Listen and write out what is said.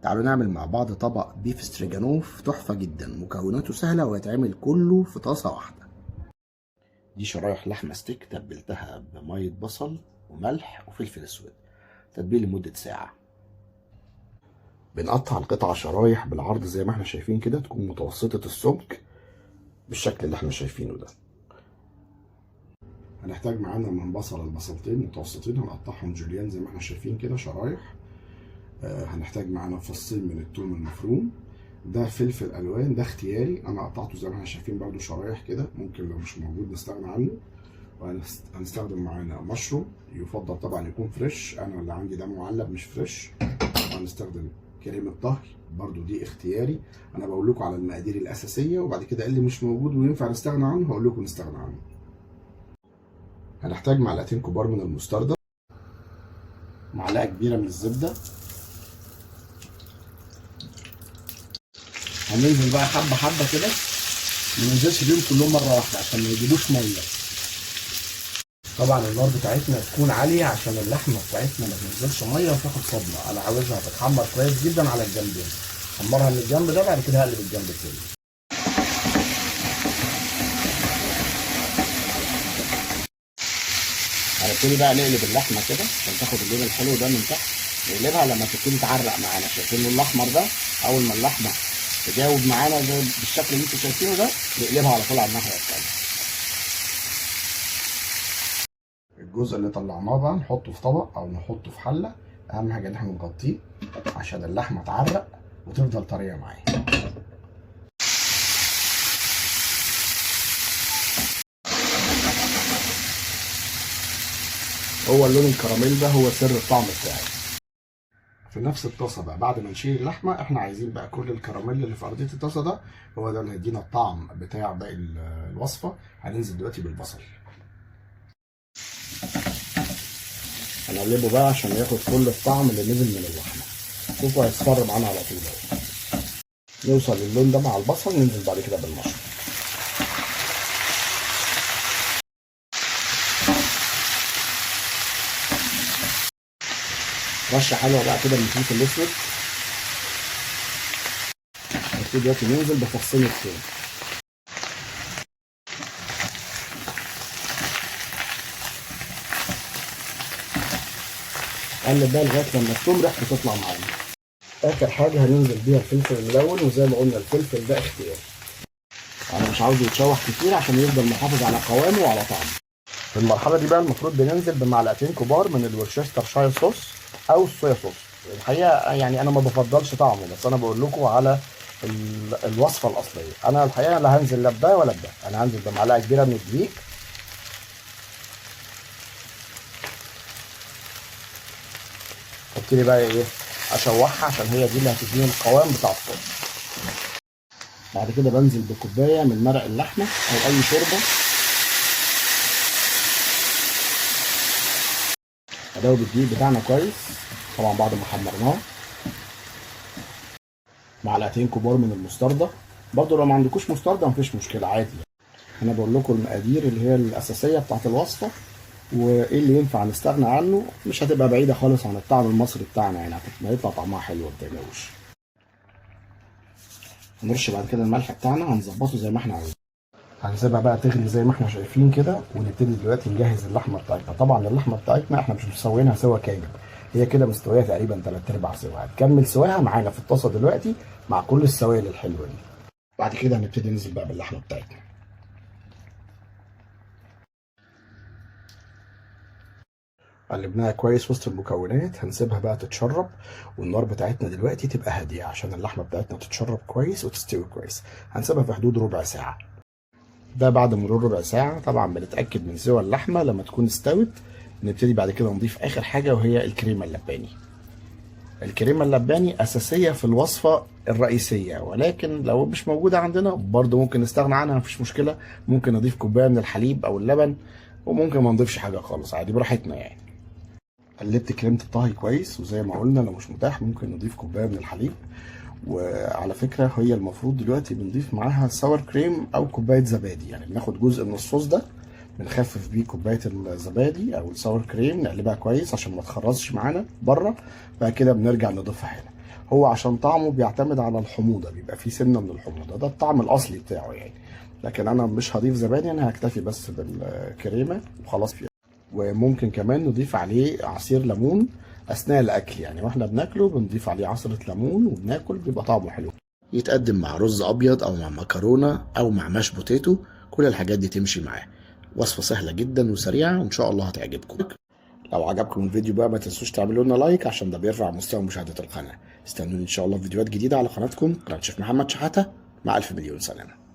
تعالوا نعمل مع بعض طبق بيف ستريجانوف تحفة جدا، مكوناته سهلة ويتعمل كله في طاسة واحدة. دي شرايح لحمة ستيك تبلتها بمية بصل وملح وفلفل اسود، تتبيل لمدة ساعة. بنقطع القطعة شرايح بالعرض زي ما احنا شايفين كده، تكون متوسطة السمك بالشكل اللي احنا شايفينه ده. هنحتاج معانا من بصلة لبصلتين متوسطين، هنقطعهم جوليان زي ما احنا شايفين كده شرايح. هنحتاج معانا فصين من الثوم المفروم. ده فلفل الوان، ده اختياري، انا قطعته زي ما احنا شايفين برده شرايح كده، ممكن لو مش موجود نستغنى عنه. وهنستخدم معانا مشروم، يفضل طبعا يكون فريش، انا اللي عندي ده معلب مش فريش. وهنستخدم كريمه طهي برده، دي اختياري، انا بقول لكم على المقادير الاساسيه، وبعد كده اللي مش موجود وينفع نستغنى عنه هقول لكم نستغنى عنه. هنحتاج معلقتين كبار من المستردة، معلقه كبيره من الزبده. هننزل بقى حبه حبه كده، ما ننزلش بيهم كلهم مره واحده عشان ما يجيبوش ميه. طبعا النار بتاعتنا تكون عاليه عشان اللحمه بتاعتنا ما تنزلش ميه وتاخد صدمه. انا عاوزها تتحمر كويس جدا على الجنبين، حمرها من الجنب ده، بعد كده هقلب الجنب التاني. هنبتدي بقى نقلب اللحمه كده عشان تاخد اللون الحلو ده من تحت. نقلبها لما تبتدي تعرق معانا، شايفين اللون الاحمر ده؟ اول ما اللحمه تجاوب معانا زي بالشكل اللي انتوا شايفينه ده، نقلبها على طول على الناحيه الثانيه. الجزء اللي طلعناه بقى نحطه في طبق او نحطه في حله، اهم حاجه ان احنا نغطيه عشان اللحمه تعرق وتفضل طريه معايا. هو اللون الكراميل ده هو سر الطعم بتاعي. في نفس الطاسه بقى بعد ما نشيل اللحمه، احنا عايزين بقى كل الكراميل اللي في ارضيه الطاسه ده هو ده اللي هيدينا الطعم بتاع باقي الوصفه. هننزل دلوقتي بالبصل، هنقلبه بقى عشان ياخد كل الطعم اللي نزل من اللحمه. شوفوا هيصفر معانا على طول اهو. يوصل للون ده مع البصل، ننزل بعد كده بالمشروم. رشه حلوه بقى كده من الفلفل الاسود. هنبتدي دلوقتي ننزل بفصين الثوم. قلب بقى لغايه لما الثوم ريحته تطلع معانا. اخر حاجه هننزل بيها الفلفل الملون، وزي ما قلنا الفلفل ده اختياري، انا مش عاوزه يتشوح كتير عشان يفضل محافظ على قوامه وعلى طعمه. في المرحله دي بقى المفروض بننزل بمعلقتين كبار من الورشسترشاير صوص او الصويا صوص. الحقيقه يعني انا ما بفضلش طعمه، بس انا بقول لكم على الوصفه الاصليه. انا الحقيقه لا هنزل لا بده ولا بده، انا هنزل بمعلقه كبيره من الدقيق. ابتدي بقى ايه اشوحها عشان هي دي اللي هتديني القوام بتاع الصوص. بعد كده بنزل بكوبايه من مرق اللحمه او اي شوربه، ادوب الدقيق بتاعنا كويس طبعا بعد ما حمرناه. معلقتين كبار من المستردة، برضو لو ما عندكوش مستردة مفيش مشكله عادي. انا بقول لكم المقادير اللي هي الاساسيه بتاعت الوصفه، وايه اللي ينفع نستغنى عنه. مش هتبقى بعيده خالص عن الطعم المصري بتاعنا، يعني هيطلع طعمها حلو ما تقلقوش. هنرش بعد كده الملح بتاعنا، هنظبطه زي ما احنا عايزين. هنسيبها بقى تغلي زي ما احنا شايفين كده، ونبتدي دلوقتي نجهز اللحمه بتاعتنا. طبعا اللحمه بتاعتنا احنا مش مسوينها سوا كامل، هي كده مستويه تقريبا 3/4 سوا. هتكمل سواها معانا في الطاسه دلوقتي مع كل السوائل الحلوه دي. بعد كده هنبتدي ننزل بقى باللحمه بتاعتنا. قلبناها كويس وسط المكونات، هنسيبها بقى تتشرب، والنار بتاعتنا دلوقتي تبقى هاديه عشان اللحمه بتاعتنا تتشرب كويس وتستوي كويس. هنسيبها في حدود ربع ساعه. ده بعد مرور ربع ساعة طبعا بنتأكد من سوى اللحمة. لما تكون استوت نبتدي بعد كده نضيف آخر حاجة، وهي الكريمة اللباني. الكريمة اللباني أساسية في الوصفة الرئيسية، ولكن لو مش موجودة عندنا برضو ممكن نستغنى عنها، مفيش مشكلة. ممكن نضيف كوباية من الحليب أو اللبن، وممكن ما نضيفش حاجة خالص عادي براحتنا يعني. قلبت كريمة الطهي كويس، وزي ما قلنا لو مش متاح ممكن نضيف كوباية من الحليب. وعلى فكرة هي المفروض دلوقتي بنضيف معاها ساور كريم او كوباية زبادي، يعني بناخد جزء من الصوص ده بنخفف بيه كوباية الزبادي او الساور كريم، نقلبها كويس عشان ما تخرزش معانا بره. بعد كده بنرجع نضيفها هنا. هو عشان طعمه بيعتمد على الحموضه، بيبقى فيه سنه من الحموضه، ده الطعم الاصلي بتاعه يعني. لكن انا مش هضيف زبادي، انا هكتفي بس بالكريمه وخلاص فيها. وممكن كمان نضيف عليه عصير ليمون اثناء الاكل، يعني واحنا بناكله بنضيف عليه عصره ليمون وبناكل، بيبقى طعمه حلو. يتقدم مع رز ابيض او مع مكرونه او مع ماش بوتيتو، كل الحاجات دي تمشي معاه. وصفه سهله جدا وسريعه وان شاء الله هتعجبكم. لو عجبكم الفيديو بقى ما تنسوش تعملوا لنا لايك عشان ده بيرفع مستوى مشاهده القناه. استنوني ان شاء الله في فيديوهات جديده على قناتكم، قناه شيف محمد شحاته. مع الف مليون سلامه.